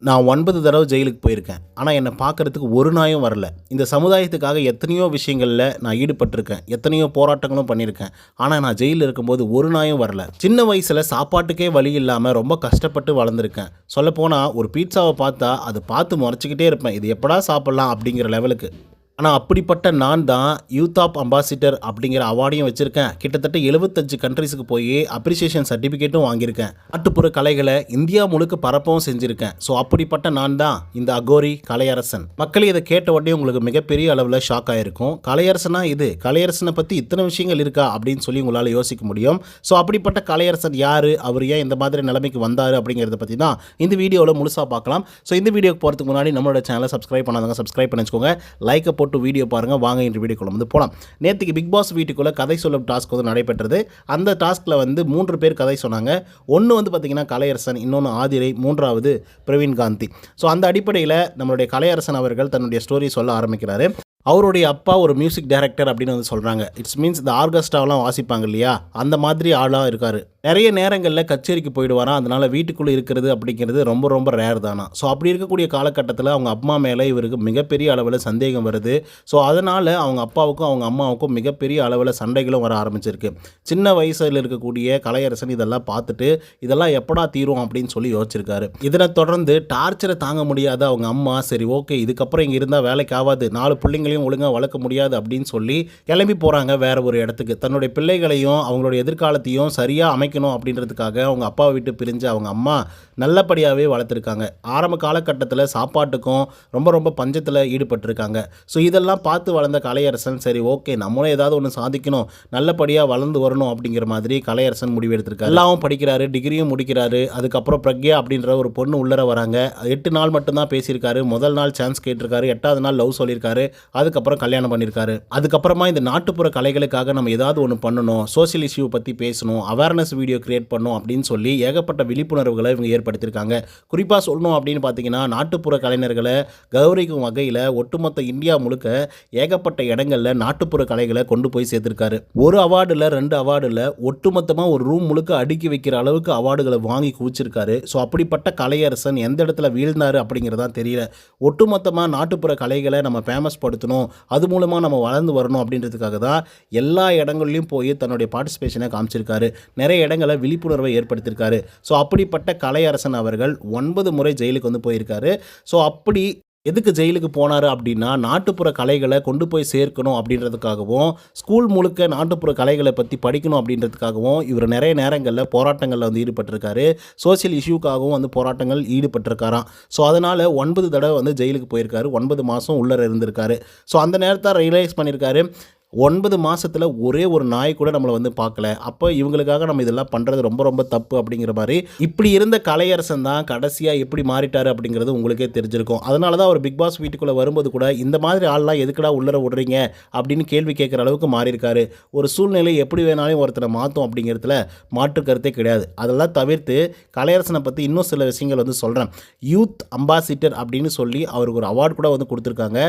நான் 9 தடவை ஜெயிலுக்கு போயிருக்கேன். ஆனா, என்ன பார்க்கறதுக்கு ஒரு நாயும் வரல. இந்த சமுதாயத்துக்காக எத்தனையோ விஷயங்கள்ல நான் ஈடுபட்டிருக்கேன். எத்தனையோ போராட்டங்களும் பண்ணியிருக்கேன். ஆனா, நான் ஜெயில்ல இருக்கும்போது ஒரு நாயும் வரல. சின்ன வயசுல சாப்பாட்டுக்கே வழி இல்லாம ரொம்ப கஷ்டப்பட்டு வளர்ந்துருக்கேன். சொல்லப்போனா ஒரு பீட்சாவ பார்த்தா, அத பார்த்து முறைச்சுக்கிட்டே இருப்பேன். இது எப்படா சாப்பிடலாம் அப்படிங்கிற லெவலுக்கு. ஆனா, அப்படிப்பட்ட நான் தான் யூத் ஆஃப் அம்பாசிடர் அப்படிங்கிற அவார்டையும் வச்சிருக்கேன். கிட்டத்தட்ட 75 கண்ட்ரீஸுக்கு போய் அப்ரிசியேஷன் சர்டிஃபிகேட்டும் வாங்கியிருக்கேன். நாட்டுப்புற கலைகளை இந்தியா முழுக்க பரப்பவும் செஞ்சிருக்கேன். ஸோ அப்படிப்பட்ட நான் தான் இந்த அகோரி கலையரசன். மக்கள் இதை கேட்ட உடனே உங்களுக்கு மிகப்பெரிய அளவில் ஷாக் ஆகிருக்கும். கலையரசனா இது? கலையரசனை பற்றி இத்தனை விஷயங்கள் இருக்கா அப்படின்னு சொல்லி உங்களால் யோசிக்க முடியும். ஸோ அப்படிப்பட்ட கலையரசன் யார், அவர் ஏன் இந்த மாதிரி நிலைமைக்கு வந்தார் அப்படிங்கிறத பற்றி தான் இந்த வீடியோவில் முழுசாக பார்க்கலாம். ஸோ இந்த வீடியோக்கு போகிறதுக்கு முன்னாடி நம்மளோட சேனலை சப்ஸ்கிரைப் பண்ணாதவங்க சப்ஸ்கிரைப் பண்ணி வச்சுக்கோங்க. லைக்கை போட்டு வீடியோ பாருங்கள். வாங்க இன்று வீடியோக்குள்ள வந்து போகலாம். நேற்றுக்கு பிக் பாஸ் வீட்டுக்குள்ளே கதை சொல்லும் டாஸ்க் வந்து நடைபெற்றது. அந்த டாஸ்கில் வந்து 3 பேர் கதை சொன்னாங்க. ஒன்று வந்து பார்த்திங்கன்னா கலையரசன், இன்னொன்று ஆதிரை, மூன்றாவது பிரவீன் காந்தி. ஸோ அந்த அடிப்படையில் நம்மளுடைய கலையரசன் அவர்கள் தன்னுடைய ஸ்டோரி சொல்ல ஆரம்பிக்கிறாரு. அவருடைய அப்பா ஒரு மியூசிக் டைரக்டர் அப்படின்னு வந்து சொல்கிறாங்க. இட்ஸ் மீன்ஸ் இந்த ஆர்கெஸ்ட்ராவெலாம் வாசிப்பாங்க இல்லையா, அந்த மாதிரி ஆளாக இருக்கார். நிறைய நேரங்களில் கச்சேரிக்கு போயிடுவாராம். அதனால் வீட்டுக்குள்ளே இருக்கிறது அப்படிங்கிறது ரொம்ப ரொம்ப ரேர் தானா. ஸோ அப்படி இருக்கக்கூடிய காலகட்டத்தில் அவங்க அம்மா மேலே இவருக்கு மிகப்பெரிய அளவில் சந்தேகம் வருது. ஸோ அதனால் அவங்க அப்பாவுக்கும் அவங்க அம்மாவுக்கும் மிகப்பெரிய அளவில் சண்டைகளும் வர ஆரம்பிச்சிருக்கு. சின்ன வயசில் இருக்கக்கூடிய கலையரசன் இதெல்லாம் பார்த்துட்டு இதெல்லாம் எப்படா தீரும் அப்படின்னு சொல்லி யோசிச்சிருக்காரு. இதனை தொடர்ந்து டார்ச்சரை தாங்க முடியாத அவங்க அம்மா, சரி ஓகே இதுக்கப்புறம் இங்கே இருந்தால் வேலைக்கு ஆகாது, 4 பிள்ளைங்களையும் ஒழுங்காக வளர்க்க முடியாது அப்படின்னு சொல்லி கிளம்பி போகிறாங்க வேற ஒரு இடத்துக்கு. தன்னுடைய பிள்ளைகளையும் அவங்களுடைய எதிர்காலத்தையும் சரியாக அமைக்கணும் அப்படின்றதுக்காக அவங்க அப்பாவை விட்டு பிரிஞ்சு அவங்க அம்மா நல்லபடியாகவே வளர்த்துருக்காங்க. ஆரம்ப காலகட்டத்தில் சாப்பாட்டுக்கும் ரொம்ப ரொம்ப பஞ்சத்தில் ஈடுபட்டிருக்காங்க. ஸோ இதெல்லாம் பார்த்து வளர்ந்த கலையரசன் சரி ஓகே நம்மளும் ஏதாவது ஒன்று சாதிக்கணும், நல்லபடியாக வளர்ந்து வரணும் அப்படிங்கிற மாதிரி கலையரசன் முடிவெடுத்திருக்காரு. எல்லாவும் படிக்கிறாரு, டிகிரியும் முடிக்கிறாரு. அதுக்கப்புறம் பிரக்யா அப்படின்ற ஒரு பொண்ணு உள்ளர வராங்க. 8 நாள் மட்டும்தான் பேசியிருக்காரு. முதல் நாள் சான்ஸ் கேட்டிருக்காரு, 8வது நாள் லவ் சொல்லியிருக்காரு, அதுக்கப்புறம் கல்யாணம் பண்ணியிருக்காரு. அதுக்கப்புறமா இந்த நாட்டுப்புற கலைகளுக்காக நம்ம ஏதாவது ஒன்று பண்ணணும், சோசியல் இஷ்யூ பற்றி பேசணும், அவேர்னஸ் வீடியோ கிரியேட் பண்ணணும் அப்படின்னு சொல்லி ஏகப்பட்ட விழிப்புணர்வுகளை இவங்க ஏற்படுத்தியிருக்காங்க. குறிப்பாக சொல்லணும் அப்படின்னு பார்த்தீங்கன்னா நாட்டுப்புற கலைஞர்களை கௌரவிக்கும் வகையில் ஒட்டுமொத்த இந்தியா முழுக்க ஏகப்பட்ட இடங்களில் நாட்டுப்புற கலைகளை கொண்டு போய் சேர்த்திருக்காரு. ஒரு அவார்டில் 2 அவார்டில் ஒட்டுமொத்தமாக ஒரு ரூம் முழுக்க அடுக்கி வைக்கிற அளவுக்கு அவார்டுகளை வாங்கி குவிச்சிருக்காரு. ஸோ அப்படிப்பட்ட கலையரசன் எந்த இடத்துல வீழ்ந்தார் அப்படிங்கிறதான் தெரியல. ஒட்டுமொத்தமாக நாட்டுப்புற கலைகளை நம்ம ஃபேமஸ் படுத்தணும், அது மூலமாக நம்ம வளர்ந்து வரணும் அப்படின்றதுக்காக தான் எல்லா இடங்கள்லையும் போய் தன்னுடைய பார்ட்டிசிபேஷனை காமிச்சிருக்காரு. நிறைய இடங்களை விழிப்புணர்வை ஏற்படுத்தியிருக்காரு. ஸோ அப்படிப்பட்ட கலையரசன் அவர்கள் 9 முறை ஜெயிலுக்கு வந்து போயிருக்காரு. ஸோ அப்படி எதுக்கு ஜெயிலுக்கு போனார் அப்படின்னா நாட்டுப்புற கலைகளை கொண்டு போய் சேர்க்கணும் அப்படின்றதுக்காகவும், ஸ்கூல் முழுக்க நாட்டுப்புற கலைகளை பற்றி படிக்கணும் அப்படின்றதுக்காகவும் இவர் நிறைய நேரங்களில் போராட்டங்களில் வந்து ஈடுபட்டிருக்காரு. சோசியல் இஷ்யூக்காகவும் வந்து போராட்டங்கள் ஈடுபட்டிருக்காராம். ஸோ அதனால் 9 தடவை வந்து ஜெயிலுக்கு போயிருக்காரு. 9 மாதம் உள்ளர இருந்திருக்காரு. ஸோ அந்த நேரத்தை ரியலைஸ் பண்ணியிருக்காரு, 9 மாதத்தில் ஒரே ஒரு நாய் கூட நம்மளை வந்து பார்க்கல. அப்போ இவங்களுக்காக நம்ம இதெல்லாம் பண்ணுறது ரொம்ப ரொம்ப தப்பு அப்படிங்கிற மாதிரி இப்படி இருந்த கலையரசன் தான் கடைசியாக எப்படி மாறிட்டார் அப்படிங்கிறது உங்களுக்கே தெரிஞ்சிருக்கும். அதனால தான் அவர் பிக் பாஸ் வீட்டுக்குள்ளே வரும்போது கூட இந்த மாதிரி ஆள்லாம் எதுக்குடா உள்ளர விடுறீங்க அப்படின்னு கேள்வி கேட்குற அளவுக்கு மாறியிருக்காரு. ஒரு சூழ்நிலை எப்படி வேணாலும் ஒருத்தரை மாற்றும் அப்படிங்கிறதுல மாற்று கருத்தே கிடையாது. அதெல்லாம் தவிர்த்து கலையரசனை பற்றி இன்னும் சில விஷயங்கள் வந்து சொல்கிறேன். யூத் அம்பாசிடர் அப்படின்னு சொல்லி அவருக்கு ஒரு அவார்டு கூட வந்து கொடுத்துருக்காங்க.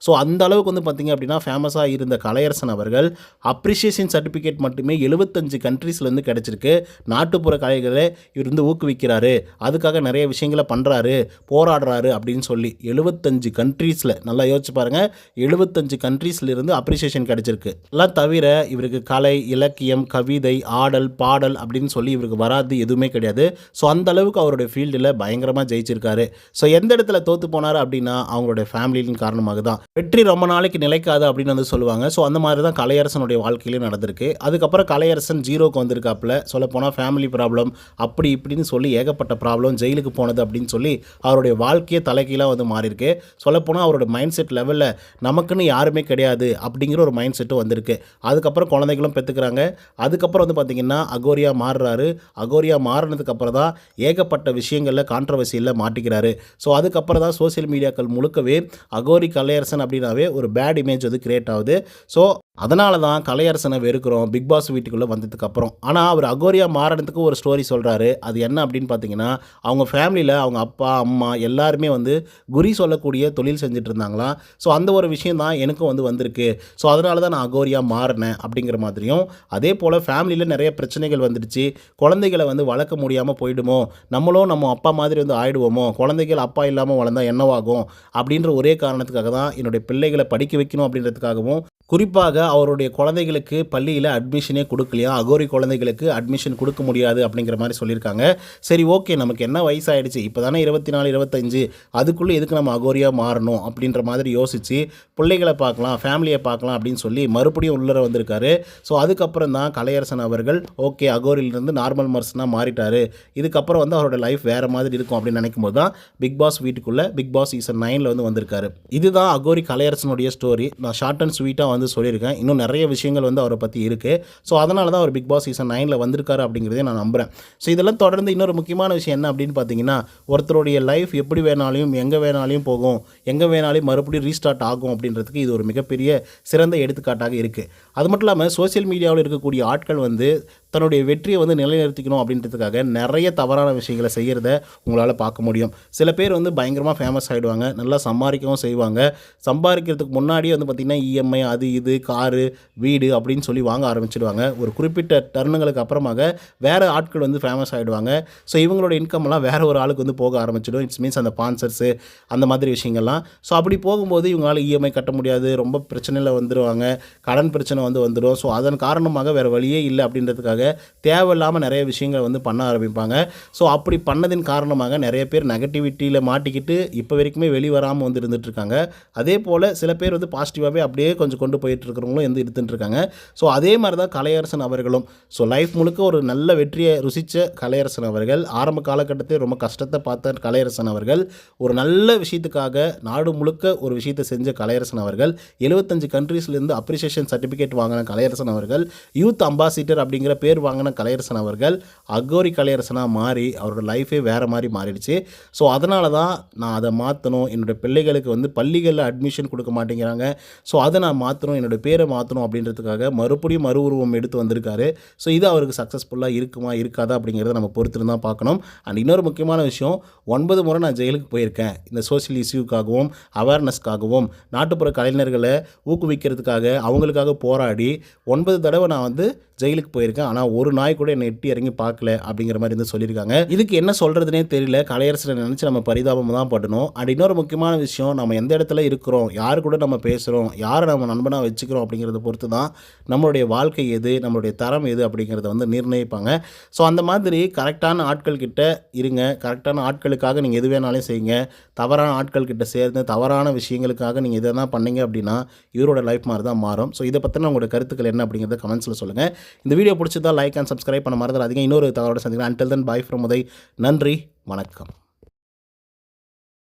ஸோ அந்த அளவுக்கு வந்து பார்த்திங்க அப்படின்னா ஃபேமஸாக இருந்த கலையரசன் அவர்கள் அப்ரிசியேஷன் சர்டிஃபிகேட் மட்டுமே 75 கண்ட்ரீஸ்லேருந்து கிடைச்சிருக்கு. நாட்டுப்புற கலைகளை இவர் வந்து ஊக்குவிக்கிறாரு, அதுக்காக நிறைய விஷயங்களை பண்ணுறாரு, போராடுறாரு அப்படின்னு சொல்லி 75 கண்ட்ரீஸில் நல்லா யோசிச்சு பாருங்கள், 75 கண்ட்ரீஸ்லேருந்து அப்ரிசியேஷன் கிடைச்சிருக்கு. எல்லாம் தவிர இவருக்கு கலை, இலக்கியம், கவிதை, ஆடல், பாடல் அப்படின்னு சொல்லி இவருக்கு வராது எதுவுமே கிடையாது. ஸோ அந்த அளவுக்கு அவருடைய ஃபீல்டில் பயங்கரமாக ஜெயிச்சிருக்காரு. ஸோ எந்த இடத்துல தோற்று போனார் அப்படின்னா அவங்களுடைய ஃபேமிலியின் காரணமாக தான். வெற்றி ரொம்ப நாளைக்கு நிலைக்காது அப்படின்னு வந்து சொல்லுவாங்க. ஸோ அந்த மாதிரி தான் கலையரசனுடைய வாழ்க்கையிலும் நடந்திருக்கு. அதுக்கப்புறம் கலையரசன் ஜீரோக்கு வந்திருக்காப்புல. சொல்லப்போனால் ஃபேமிலி ப்ராப்ளம் அப்படி இப்படின்னு சொல்லி ஏகப்பட்ட ப்ராப்ளம், ஜெயிலுக்கு போனது அப்படின்னு சொல்லி அவருடைய வாழ்க்கையே தலைகீழாக வந்து மாறியிருக்கு. சொல்லப்போனால் அவரோட மைண்ட் செட் லெவலில் நமக்குன்னு யாருமே கிடையாது அப்படிங்கிற ஒரு மைண்ட் செட்டும் வந்திருக்கு. அதுக்கப்புறம் குழந்தைகளும் பெற்றுக்கிறாங்க. அதுக்கப்புறம் வந்து பார்த்திங்கன்னா அகோரியா மாறுறாரு. அகோரியா மாறினதுக்கப்புறம் தான் ஏகப்பட்ட விஷயங்களில் கான்ட்ரவர்சியில் மாட்டிக்கிறாரு. ஸோ அதுக்கப்புறம் தான் சோசியல் மீடியாக்கள் முழுக்கவே அகோரி கலையரசன் அப்படின்னாவே ஒரு பேட் இமேஜ் வந்து கிரியேட் ஆகுது. ஸோ அதனால தான் கலையரசனை வெறுக்கிறோம் பிக் பாஸ் வீட்டுக்குள்ளே வந்ததுக்கப்புறம். ஆனால் அவர் அகோரியா மாறினதுக்கு ஒரு ஸ்டோரி சொல்கிறாரு. அது என்ன அப்படின்னு பார்த்தீங்கன்னா, அவங்க ஃபேமிலியில் அவங்க அப்பா, அம்மா எல்லாருமே வந்து குறி சொல்லக்கூடிய தொழில் செஞ்சுட்டு இருந்தாங்களாம். ஸோ அந்த ஒரு விஷயம் தான் எனக்கும் வந்து வந்திருக்கு. ஸோ அதனால தான் நான் அகோரியா மாறினேன் அப்படிங்கிற மாதிரியும், அதே போல் ஃபேமிலியில் நிறைய பிரச்சனைகள் வந்துடுச்சு. குழந்தைகளை வந்து வளர்க்க முடியாமல் போயிடுமோ, நம்மளும் நம்ம அப்பா மாதிரி வந்து ஆயிடுவோமோ, குழந்தைகள் அப்பா இல்லாமல் வளர்ந்தா என்னவாகும் அப்படின்ற ஒரே காரணத்துக்காக தான் என்னுடைய பிள்ளைகளை படிக்க வைக்கணும் அப்படின்றதுக்காகவும், குறிப்பாக அவருடைய குழந்தைகளுக்கு பள்ளியில் அட்மிஷனே கொடுக்கலையா, அகோரி குழந்தைகளுக்கு அட்மிஷன் கொடுக்க முடியாது அப்படிங்கிற மாதிரி சொல்லியிருக்காங்க. சரி, ஓகே, நமக்கு என்ன வயசாகிடுச்சு, இப்போ தானே 24 25, அதுக்குள்ளே எதுக்கு நம்ம அகோரியாக மாறணும் அப்படின்ற மாதிரி யோசித்து பிள்ளைகளை பார்க்கலாம், ஃபேமிலியை பார்க்கலாம் அப்படின்னு சொல்லி மறுபடியும் உள்ளர வந்திருக்காரு. ஸோ அதுக்கப்புறம் தான் கலையரசன் அவர்கள் ஓகே அகோரியிலிருந்து நார்மல் மர்சனாக மாறிட்டார், இதுக்கப்புறம் வந்து அவரோட லைஃப் வேறு மாதிரி இருக்கும் அப்படின்னு நினைக்கும் போது தான் பிக் பாஸ் வீட்டுக்குள்ளே பிக் பாஸ் சீசன் 9 வந்து வந்திருக்காரு. இதுதான் அகோரி கலையரசனுடைய ஸ்டோரி. நான் ஷார்ட் அண்ட் ஸ்வீட்டாக வந்து சொல்லியிருக்கேன். இன்னும் நிறைய விஷயங்கள் வந்து அவரை பற்றி இருக்குது. ஸோ அதனால தான் அவர் பிக் பாஸ் சீசன் 9 வந்திருக்காரு அப்படிங்கிறதே நான் நம்புகிறேன். ஸோ இதெல்லாம் தொடர்ந்து இன்னொரு முக்கியமான விஷயம் என்ன அப்படின்னு பார்த்தீங்கன்னா, ஒருத்தருடைய லைஃப் எப்படி வேணாலும் எங்கே வேணாலும் போகும், எங்கே வேணாலும் மறுபடியும் ரீஸ்டார்ட் ஆகும் அப்படின்றதுக்கு இது ஒரு மிகப்பெரிய சிறந்த எடுத்துக்காட்டாக இருக்குது. அது மட்டும் இல்லாமல் சோசியல் மீடியாவில் இருக்கக்கூடிய ஆட்கள் வந்து தன்னுடைய வெற்றியை வந்து நிலைநிறுத்திக்கணும் அப்படின்றதுக்காக நிறைய தவறான விஷயங்களை செய்கிறத உங்களால் பார்க்க முடியும். சில பேர் வந்து பயங்கரமாக ஃபேமஸ் ஆகிடுவாங்க, நல்லா சம்பாதிக்கவும் செய்வாங்க. சம்பாதிக்கிறதுக்கு முன்னாடியே வந்து பார்த்திங்கன்னா இஎம்ஐ அது இது காரு வீடு அப்படின்னு சொல்லி வாங்க ஆரம்பிச்சிடுவாங்க. ஒரு குறிப்பிட்ட டர்னுங்களுக்கு அப்புறமாக வேறு ஆட்கள் வந்து ஃபேமஸ் ஆகிடுவாங்க. ஸோ இவங்களோட இன்கம்லாம் வேறு ஒரு ஆளுக்கு வந்து போக ஆரம்பிச்சிடும். இட்ஸ் மீன்ஸ் அந்த ஸ்பான்சர்ஸு அந்த மாதிரி விஷயங்கள்லாம். ஸோ அப்படி போகும்போது இவங்களால் இஎம்ஐ கட்ட முடியாது, ரொம்ப பிரச்சனையில் வந்துடுவாங்க, கடன் பிரச்சனை வந்துடும். ஸோ அதன் காரணமாக வேறு வழியே இல்லை அப்படின்றதுக்காக தேவையில்லாமல் நிறைய விஷயங்கள் வந்து பண்ண ஆரம்பிப்பாங்க. ஸோ அப்படி பண்ணதின் காரணமாக நிறைய பேர் நெகட்டிவிட்டியில் மாட்டிக்கிட்டு இப்போ வரைக்குமே வெளிவராமல் வந்து இருந்துகிட்ருக்காங்க. அதே போல் சில பேர் வந்து பாசிட்டிவாகவே அப்படியே கொஞ்சம் கொண்டு போயிட்டு இருக்கிறவங்களும் வந்து இருந்துட்டுருக்காங்க. ஸோ அதே மாதிரி தான் கலையரசன் அவர்களும். ஸோ லைஃப் முழுக்க ஒரு நல்ல வெற்றியை ருசித்த கலையரசன் அவர்கள், ஆரம்ப காலகட்டத்தில் ரொம்ப கஷ்டத்தை பார்த்த கலையரசன் அவர்கள், ஒரு நல்ல விஷயத்துக்காக நாடு முழுக்க ஒரு விஷயத்தை செஞ்ச கலையரசன் அவர்கள், 75 கண்ட்ரீஸ்லேருந்து அப்ரிசியேஷன் சர்டிஃபிகேட் வாங்கின கலையரசன் அவர்கள், யூத் அம்பாசிடர் அப்படிங்கிற பேர் வாங்கின கலையரசன் அவர்கள் அகோரி கலையரசனாக மாறி அவரோட லைஃபே வேறு மாதிரி மாறிடுச்சு. ஸோ அதனால தான் நான் அதை மாற்றணும், என்னுடைய பிள்ளைகளுக்கு வந்து பள்ளிகளில் அட்மிஷன் கொடுக்க மாட்டேங்கிறாங்க, ஸோ அதை நான் மாற்றணும், என்னோடய பேரை மாற்றணும் அப்படின்றதுக்காக மறுபடியும் மறு உருவம் எடுத்து வந்திருக்காரு. ஸோ இது அவருக்கு சக்ஸஸ்ஃபுல்லாக இருக்குமா இருக்காதா அப்படிங்கிறத நம்ம பொறுத்து தான் பார்க்கணும். அண்ட் இன்னொரு முக்கியமான விஷயம், 9 முறை நான் ஜெயிலுக்கு போயிருக்கேன். இந்த சோஷியல் இஷ்யூக்காகவும் அவேர்னஸ்க்காகவும் நாட்டுப்புற கலைஞர்களை ஊக்குவிக்கிறதுக்காக அவங்களுக்காக போராடி 9 தடவை நான் வந்து ஜெயிலுக்கு போயிருக்கேன். ஆனால் ஒரு நாய் கூட என்னை எட்டி இறங்கி பார்க்கல அப்படிங்கிற மாதிரி வந்து சொல்லியிருக்காங்க. இதுக்கு என்ன சொல்கிறதுனே தெரியல. கலையரசனை நினச்சி நம்ம பரிதாபம் தான் படணும். அண்ட் இன்னொரு முக்கியமான விஷயம், நம்ம எந்த இடத்துல இருக்கிறோம், யார் கூட நம்ம பேசுகிறோம், யாரை நம்ம நண்பனாக வச்சுக்கிறோம் அப்படிங்கிறத பொறுத்து தான் நம்மளுடைய வாழ்க்கை எது, நம்மளுடைய தரம் எது அப்படிங்கிறத வந்து நிர்ணயிப்பாங்க. ஸோ அந்த மாதிரி கரெக்டான ஆட்கள் கிட்ட இருங்க, கரெக்டான ஆட்களுக்காக நீங்கள் எது வேணாலும் செய்யுங்க. தவறான ஆட்கள் கிட்ட சேர்ந்து தவறான விஷயங்களுக்காக நீங்கள் எதை தான் பண்ணீங்க அப்படின்னா இவரோட லைஃப் மாதிரி தான் மாறும். ஸோ இதை பற்றின உங்களோட கருத்துக்கள் என்ன அப்படிங்கிறத கமெண்ட்ஸில் சொல்லுங்கள். இந்த வீடியோ பிடிச்சதா லைக் அண்ட் சப்ஸ்கிரைப் பண்ண மறந்துடாதீங்க. இன்னொரு தகவலோட சந்திக்கிறேன். Until then bye from Uday. நன்றி, வணக்கம்.